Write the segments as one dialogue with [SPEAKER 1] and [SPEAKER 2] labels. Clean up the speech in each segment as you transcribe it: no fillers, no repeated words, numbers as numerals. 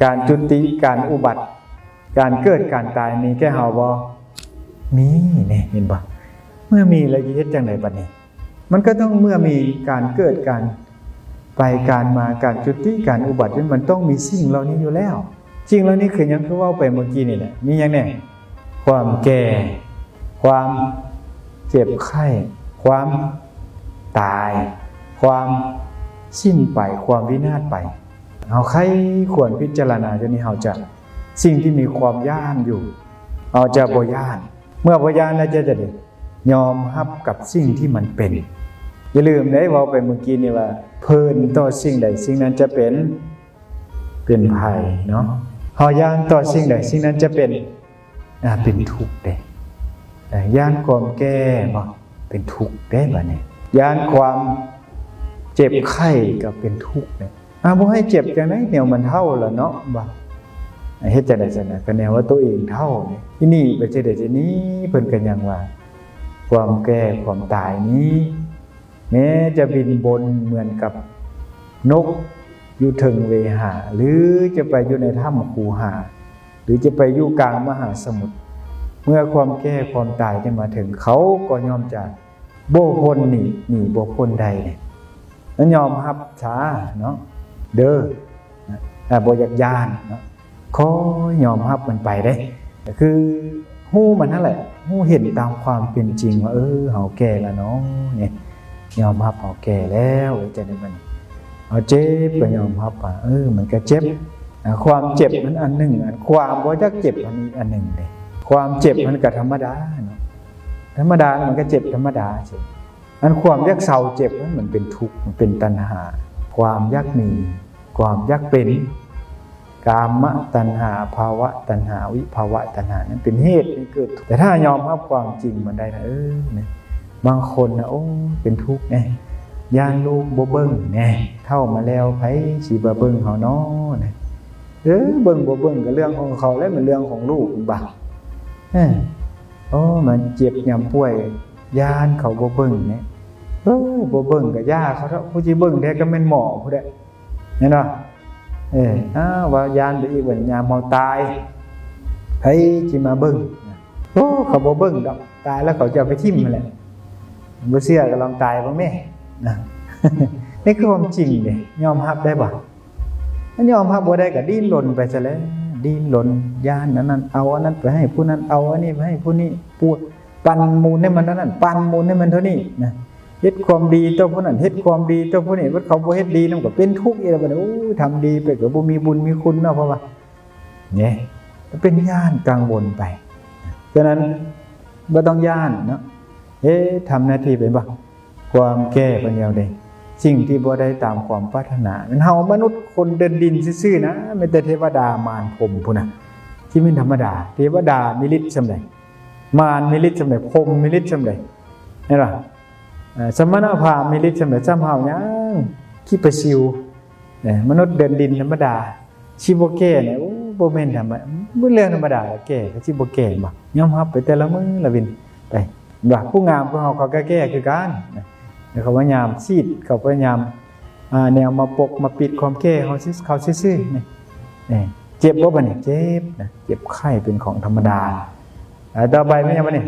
[SPEAKER 1] การจุติการอุบัติการเกิดการตายมีแค่เฮาบ่มีเนี่ยเห็นบ่เมื่อมีแล้วจะเฮ็ดจังได๋บัดนี้มันก็ต้องเมื่อมีการเกิดการไปการมาการจุติการอุบัติมันต้องมีสิ่งเหล่านี้อยู่แล้วสิ่งเหล่านี้คือหยังคือเว้าไปเมื่อกี้นี่แหละมีหยังแน่ความแก่ความเจ็บไข้ความตายความสิ้นไปความวินาศไปเอาใครควรพิจารณาจนนี้เฮาจะสิ่งที่มีความย่านอยู่เอาจะบ่ย่านเมื่อบ่ย่านแล้วจะได้ยอมรับกับสิ่งที่มันเป็นอย่าลืมได้เว้าไปเมื่อกี้นี่ว่าเพิ่นต่อสิ่งใดสิ่งนั้นจะเป็นภัยเนาะเฮาย่านต่อสิ่งใดสิ่งนั้นจะเป็นทุกข์เด้ย่านความแก่บ่เป็นทุกข์เด้บัดนี้ย่านความเจ็บไข้ก็เป็นทุกข์เด้บ่ให้เจ็บจังได๋แนวมันเท่าล่ะเนาะบ่เฮ็ดจังได๋ซั่นน่ะก็แนวว่าตัวเองเท่านี่ที่นี่ไปจังได๋จังนี้เพิ่นก็ยังว่าความแก่ความตายนี้แม้จะบินบนเหมือนกับนกอยู่ถึงเวหาหรือจะไปอยู่ในถ้ำคูหาหรือจะไปอยู่กลางมหาสมุทรเมื่อความแก่ความตายได้มาถึงเขาก็ยอมจะบ่พ้นหนีบ่พ้นใดแล้วยอมรับช้าเนาะเด้อบ่อยากย่านเนาะขอยอมรับมันไปเด้คือฮู้มันนั่นแหละฮู้เห็นตามความเป็นจริงว่าเฮาแก่แล้วเนาะเนี่ยยอมรับเฮาแก่แล้วจะได้มันเอาเจ็บก็ยอมรับว่ามันก็เจ็บความเจ็บมันอันหนึ่งความบ่อยากเจ็บอันนี้อันหนึ่งเด้ความเจ็บมันก็ธรรมดาเนาะธรรมดามันก็เจ็บธรรมดาใช่อันความอยากเศร้าเจ็บมันเป็นทุกข์มันเป็นตัณหาความอยากมีความอยากเป็นกามตัณหาภาวะตัณหาวิภาวะตัณหานั้นเป็นเหตุให้เกิดแต่ถ้ายอมรับความจริงมันได้นะนะบางคนนะเป็นทุกข์ไงย่านลูกบ่เบิ่งไงเข้ามาแล้วไผสิบ่เบิ่งเฮาเนาะนะเบิ่งบ่เบิ่งก็เรื่องของเขาแล้วมันเรื่องของลูกบ่มันเจ็บยามป่วยย่านเขาบ่เบิ่งเนี่ยบ่เบิ่งก็ย่าเขาเถาะผู้สิเบิ่งแท้ก็แม่นหมอผู้ใดแม่นบ่ว่ายานไปอีกว่ายามเฮาตายไผสิมาเบิ่งเขาบ่เบิ่งดอกตายแล้วเขาจะเอาไปทิ่มนั่นแหละบ่เชื่อก็ลองตายบ่แม่นะนี่คือความจริงเด้ยอมรับได้บ่ถ้ายอมรับบ่ได้ก็ดิ้นรนไปซะแล้วดิ้นรนย่านนั้นเอาอันนั้นไปให้ผู้นั้นเอาอันนี้ไปให้ผู้นี้พูดปันมูลให้มันนั้นปันมูลให้มันเท่านี้นะเฮ็ดความดีต่อผู้นั้นเฮ็ดความดีต่อผู้นี้ว่าเขาบ่เฮ็ดดีนำก็เป็นทุกข์อีกแล้วบัดนี้ทำดีไปก็บ่มีบุญมีคุณเนาะเพราะว่าเนี่ยเป็นย่านกังวลไปฉะนั้นบ่ต้องย่านเนาะทำหน้าที่เป็นบ่ความแก้ปัญญาได้สิ่งที่บ่ได้ตามความปรารถนามันเฮามนุษย์คนเดินดินซื่อๆนะไม่แต่เทวดามารพรหมพุ่นน่ะที่เป็นธรรมดาเทวดามีฤทธิ์ซำใดมารมีฤทธิ์ซำใดพรหมมีฤทธิ์ซำใดเห็นบ่สมณพราหมณ์มีฤทธิ์ซำใดซ้ำเฮาหยังขี้ประสิวมนุษย์เดินดินธรรมดาสิบ่แก้เนี่ยบ่แม่นธรรมดาบ่เรื่องธรรมดาแก้ก็สิบ่แก้บ่ยอมรับไปแต่ละมื้อละวินไปว่าผู้งามของเฮาเขาก็แก้คือกันเขาพยายามซีดเขาพยายามแนวมาปกมาปิดความแก้เขาซื่อๆนี่เจ็บบ่บัดนี้เจ็บนะเจ็บไข้เป็นของธรรมดาต่อไปเป็นยังบัดนี้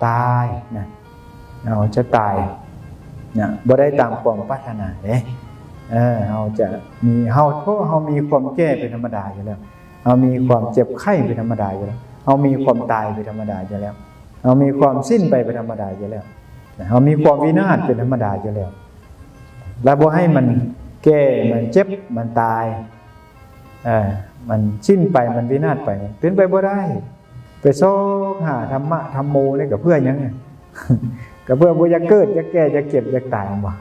[SPEAKER 1] ตายนะเราจะตายนะบ่ได้ตามความปรารถนาเด้เราจะมีเฮามีความแก้เป็นธรรมดาอยู่แล้วเฮามีความเจ็บไข้เป็นธรรมดาอยู่แล้วเฮามีความตายเป็นธรรมดาอยู่แล้วเฮามีความสิ้นไปเป็นธรรมดาอยู่แล้วเฮามีความวินาศเป็นธรรมดาอยู่แล้วแล้วบ่ให้มันแก่มันเจ็บมันตายมันสิ้นไปมันวินาศไปเป็นไปบ่ได้ไปซอกหาธรรมะธรรมโมนี่ก็เพื่อหยังก็เพื่อบ่อยากเกิดอยากแก่อยากเก็บอยากตายบ่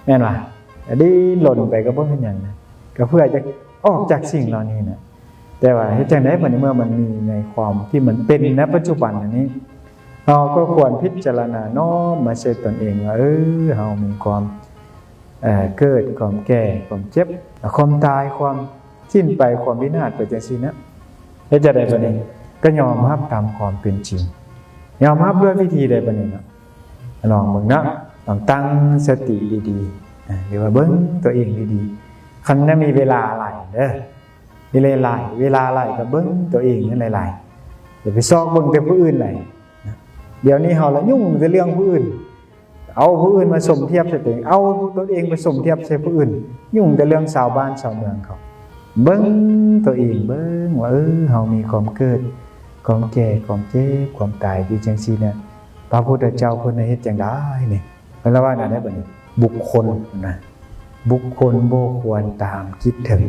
[SPEAKER 1] แม่นบ่ดิ้นรนไปก็บ่เป็นหยังนะก็เพื่อจะออกจากสิ่งเหล่านี้นะแต่ว่าเฮ็ดจังได๋บัดนี้เมื่อมันมีในความที่มันเป็นณปัจจุบันอันนี้เราก็ควรพิจารณาน้อมมาใส่ตนเองว่าเรามีความเกิดความแก่ความเจ็บความตายความสิ้นไปความวินาศไปจังซี่นะเฮ็ดจังได๋บัดนี้ก็ยอมรับตามความเป็นจริงยอมรับด้วยวิธีใดบัดนี้เนาะลองเบิ่งนะต้องตั้งสติดีๆหรือว่าเบิ่งตัวเองดีๆคันนั้นมีเวลาหลายเด้อ เวลาหลายก็เบิ่งตัวเองนั่นหลายๆอย่าไปซอกเบิ่งแต่ผู้อื่นหลายเดี๋ยวนี้เฮาละยุ่งแต่เรื่องผู้อื่นเอาผู้อื่นมาสมเทียบใส่ตัวเองเอาตัวเองไปสมเทียบใส่ผู้อื่นยุ่งแต่เรื่องชาวบ้านชาวเมืองเขาเบิ่งตัวเองเบิ่งว่าเฮามีความเกิดความแก่ความเจ็บความตายอยู่จังซี่เนี่ยพระพุทธเจ้าเพิ่นเฮ็ดจังได๋นี่เพิ่นว่านั่นได้บัดนี้บุคคลนะบุคคลบ่ควรตามคิดถึง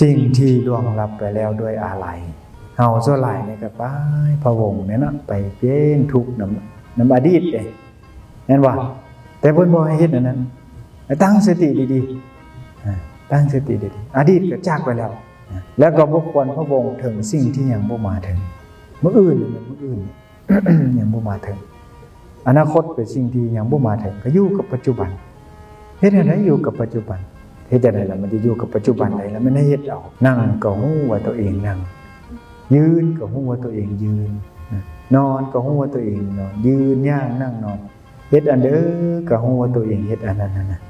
[SPEAKER 1] สิ่งที่ล่วงลับไปแล้วด้วยอาลัยเฮาส่วนหลายนี่ก็ไปพะวงเนี่ยเนาะไปเป็นทุกข์นำอดีตเด้แม่นบ่แต่เพิ่นบ่ให้เฮ็ดอันนั้นตั้งสติดีๆตั้งสติดีๆอดีตก็จากไปแล้วแล้วก็บ่ควรพะวงถึงสิ่งที่ยังบ่มาถึงมื้ออื่นยังบ่มาถึงอนาคตเป็นสิ่งที่ยังบ่มาถึงก็อยู่กับปัจจุบันเฮ็ดจังได๋อยู่กับปัจจุบันเฮ็ดจังได๋ล่ะมันจะอยู่กับปัจจุบันได้แล้วมันให้เฮ็ดเอานั่งก็ฮู้ว่าตัวเองนั่งยืนก็ฮู้ว่าตัวเองยืนนอนก็ฮู้ว่าตัวเองนอนยืนย่างนั่งนอนเฮ็ดอันเด้อก็ฮู้ว่าตัวเองเฮ็ดอันนั้นน่ะ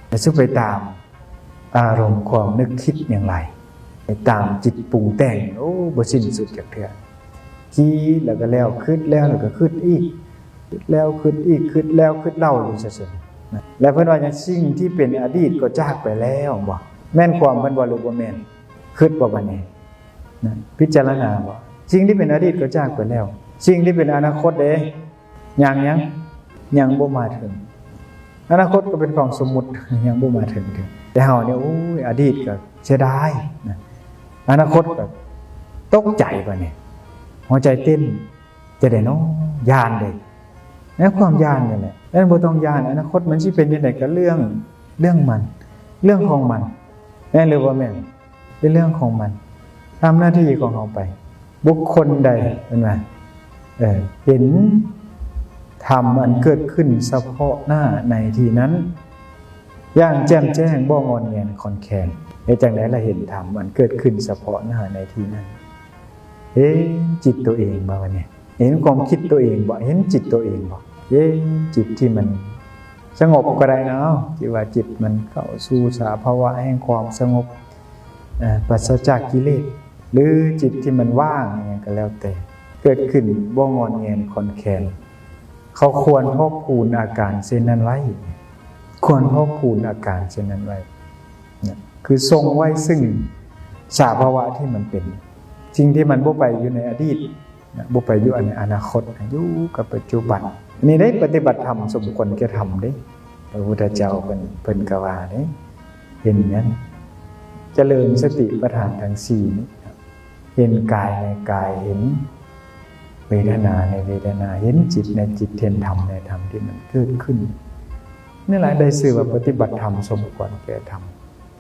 [SPEAKER 1] แล้วสิไปตามอารมณ์ความนึกคิดอย่างไรไปตามจิตปรุงแต่งโอ้บ่สิ้นสุดจักเทื่อคิดแล้วก็แล้วคิดแล้วก็คิดอีกคิดแล้วคิดอีกคิดแล้วคิดเล่าอยู่ซื่อๆแล้วเพิ่นว่าอย่างสิ่งที่เป็นอดีตก็จากไปแล้วบ่แม่นความเพิ่นบ่หรือบ่แม่นคิดบ่บัดนี้นะพิจารณาบ่สิ่งที่เป็นอดีตก็จากไปแล้วสิ่งที่เป็นอนาคตเด้ยังบ่มาถึงอนาคตก็เป็นของสมมุติยังบ่มาถึงแต่เฮาเนี่ยโอ้ยอดีตก็เสียดายนะอนาคตก็ตกใจบัดนี้หัวใจเต้นจะได้เนาะย่านเด้แล้วความย่านนี่แหละแล้วบ่ต้องย่านอนาคตมันสิเป็นจังได๋ก็เรื่องมันเรื่องของมันแม่นหรือบ่แม่นเป็นเรื่องของมันทำหน้าที่ของเฮาไปบุคคลใดเป็นว่าเห็นธรรมอันเกิดขึ้นเฉพาะหน้าในที่นั้นอย่างแจ่มแจ้งบ่งอนแงนคอนแคนในจังได๋ล่ะเห็นธรรมอันเกิดขึ้นเฉพาะหน้าในที่นั้นเห็นจิตตัวเองบ่วะเนี่ยเห็นความคิดตัวเองบ่เห็นจิตตัวเองบ่จิตที่มันสงบก็ได้เนาะที่ว่าจิตมันเข้าสู่สภาวะแห่งความสงบปราศจากกิเลสหรือจิตที่มันว่างอย่างก็แล้วแต่เกิดขึ้นบ่งอนแงนคอนแคนเขาควรพอกพูนอาการเช่นนั้นไว้ควรพอกพูนอาการเช่นนั้นไว้คือทรงไว้ซึ่งสภาวะที่มันเป็นสิ่งที่มันบ่ไปอยู่ในอดีตบ่ไปอยู่ในอนาคตอยู่กับปัจจุบันอันนี้ได้ปฏิบัติธรรมสมควรแก่ธรรมเด้พระพุทธเจ้าเพิ่นก็ว่าเด้เห็นนั้นเจริญสติปัฏฐานทั้ง4นี้เห็นกายในกายเห็นเวทนาในเวทนาเห็นจิตในจิตเห็นธรรมในธรรมที่มันเกิดขึ้นนี่แหละได้ชื่อว่าปฏิบัติธรรมสมควรแก่ธรรม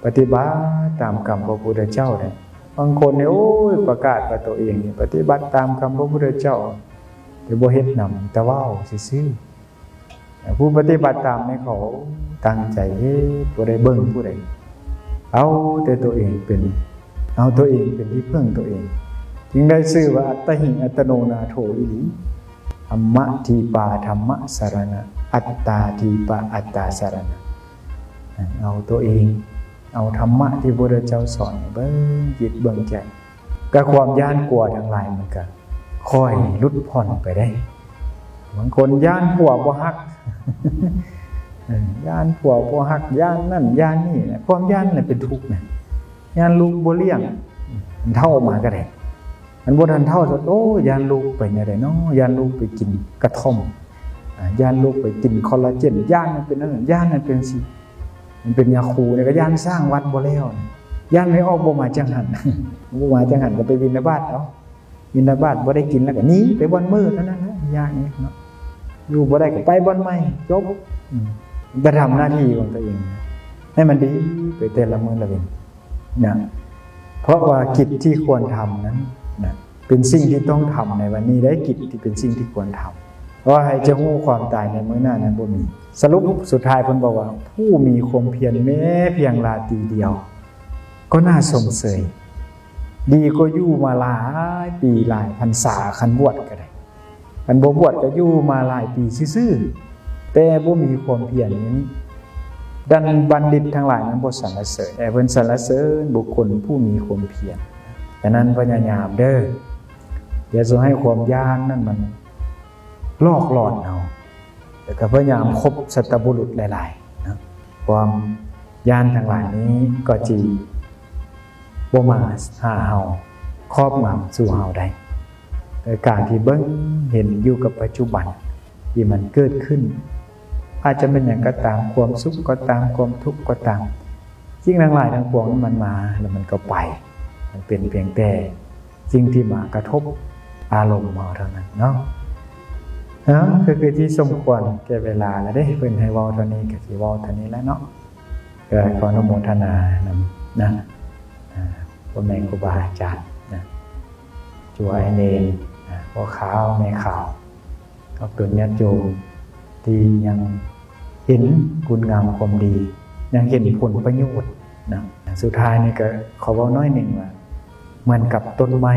[SPEAKER 1] ปฏิบัติตามคำพระพุทธเจ้าเนี่ยบางคนเนี่ยโอ้ยประกาศว่าตัวเองนี่ปฏิบัติตามคำพระพุทธเจ้าแต่บ่เฮ็ดนำแต่ว่าซื่อๆผู้ปฏิบัติตามนี่เขาตั้งใจเฮ็ดบ่ได้เบิ่งผู้ใดเอาแต่ตัวเองเป็นเอาตัวเองเป็นที่พึ่งตัวเองจึงได้ชื่อว่าอัตถิอัตโนนาโถอิริธรรมะทีปาธรรมะสรณะอัตตาทีปาอัตตาสรณะเอาตัวเองเอาธรรมะที่พระพุทธเจ้าสอนเบิ่งจิตเบิ่งใจก็ความย้านกลัวทั้งหลายมันก็ค่อยหลุดพ้นไปได้บางคนย้านผัวบ่ฮักย้านผัวบ่ฮักย้านนั่นย้านนี่ความย้านน่ะเป็นทุกข์นะย้านลูกบ่เลี้ยงมันเท่ามาก็ได้มันบ่ทันเท่าซะโอ้ย้านลูกไปจังได๋เนาะย้านลูกไปกินกระท่อมย้านลูกไปกินคอลลาเจนย้านมันเป็นนั่นย้านมันเป็นสิมันเป็นยาคูเนี่ยก็ย่านสร้างวัดบ่แล้วย่านไม่ออกบ่มาจังหันบ่มาจังหันก็ไปบิณฑบาตเอาบิณฑบาตบ่ได้กินแล้วก็หนีไปบ่อนมื้อเท่านั้นนะย่านนี้เนาะอยู่บ่ได้ก็ไปบ่อนใหม่จบไปทำหน้าที่ของตัวเองให้มันดีไปแต่ละมื้อละเว้นนะเพราะว่ากิจที่ควรทำนั้นนะเป็นสิ่งที่ต้องทำในวันนี้ได้กิจที่เป็นสิ่งที่ควรทำเพราะให้จะฮู้ความตายในมื้อหน้านั้นบ่มีสรุปสุดท้ายเพิ่นบอกว่าผู้มีความเพียรแม้เพียงราตรีเดียวก็น่าสมเสยดีก็อยู่มาหลายปีหลายพรรษาคันบวชก็ได้คันบ่บวชก็อยู่มาหลายปีซื่อๆแต่บ่มีความเพียรนี้ดันบัณฑิตทั้งหลายนั้นบ่สรรเสริญแต่เพิ่นสรรเสริญบุคคลผู้มีความเพียร ดังนั้นพยายามเด้ออย่าจะให้ความย่านนั่นมันลอกหลอนเอาแต่ก็พยายามคบสัตบุรุษหลายๆนะความย่านทั้งหลายนี้ก็จีบ่มาหาเฮาครอบงำสู่เฮาได้โดยการที่เบิ่งเห็นอยู่กับปัจจุบันที่มันเกิดขึ้นอาจจะเป็นอย่างก็ตามความสุขก็ตามความทุกข์ก็ตามสิ่งทั้งหลายทั้งปวงมันมาแล้วมันก็ไปมันเป็นเพียงแต่สิ่งที่มากระทบอารมณ์เราเท่านั้นเนาะคือที่สมควรแก่เวลาแล้วได้เพิ่นให้เว้าเท่านี้ก็สิเว้าเท่านี้แล้วเนาะก็ขออนุโมทนานำนะพ่อแม่ครูบาอาจารย์นะช่วยเนรพ่อขาวแม่ขาวก็เป็นญาติโยมที่ยังเห็นคุณงามความดียังเห็นผลประโยชน์นะสุดท้ายนี่ก็ขอเว้าน้อยหนึ่งว่าเหมือนกับต้นไม้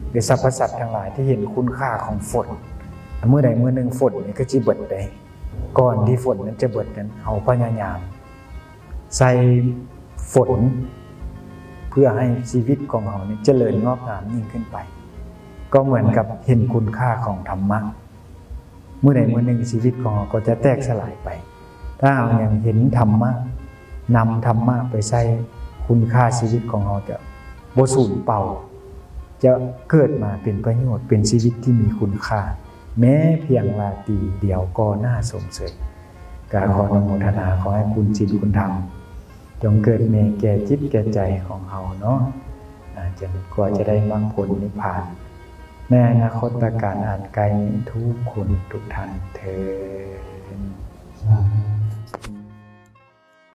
[SPEAKER 1] หรือสรรพสัตว์ทั้งหลายที่เห็นคุณค่าของฝนเมื่อใดเมื่อหนึ่งฝนนี่ก็จะเบิดไปก่อนที่ฝนนั้นจะเบิดนั้นเอาพยายามใส่ฝนเพื่อให้ชีวิตของเราเนี่ยเจริญงอกงามยิ่งขึ้นไปก็เหมือนกับเห็นคุณค่าของธรรมะเมื่อใดเมื่อหนึ่งชีวิตของเราก็จะแตกสลายไปถ้าเรายังเห็นธรรมะนำธรรมะไปใส่คุณค่าชีวิตของเราจะบ่สูญเปล่าจะเกิดมาเป็นประโยชน์เป็นชีวิตที่มีคุณค่าแม้เพียงราตรีเดียวก็น่าสมเสยขออนุโมทนาขอให้คุณจิตคุณธรรมจงเกิดมีแก่จิตแก่ใจของเราเนาะจนกว่าจะได้มรรคผลนิพพานในอนาคตการอันไกลนี้ทุกคนทุกท่านเทอญ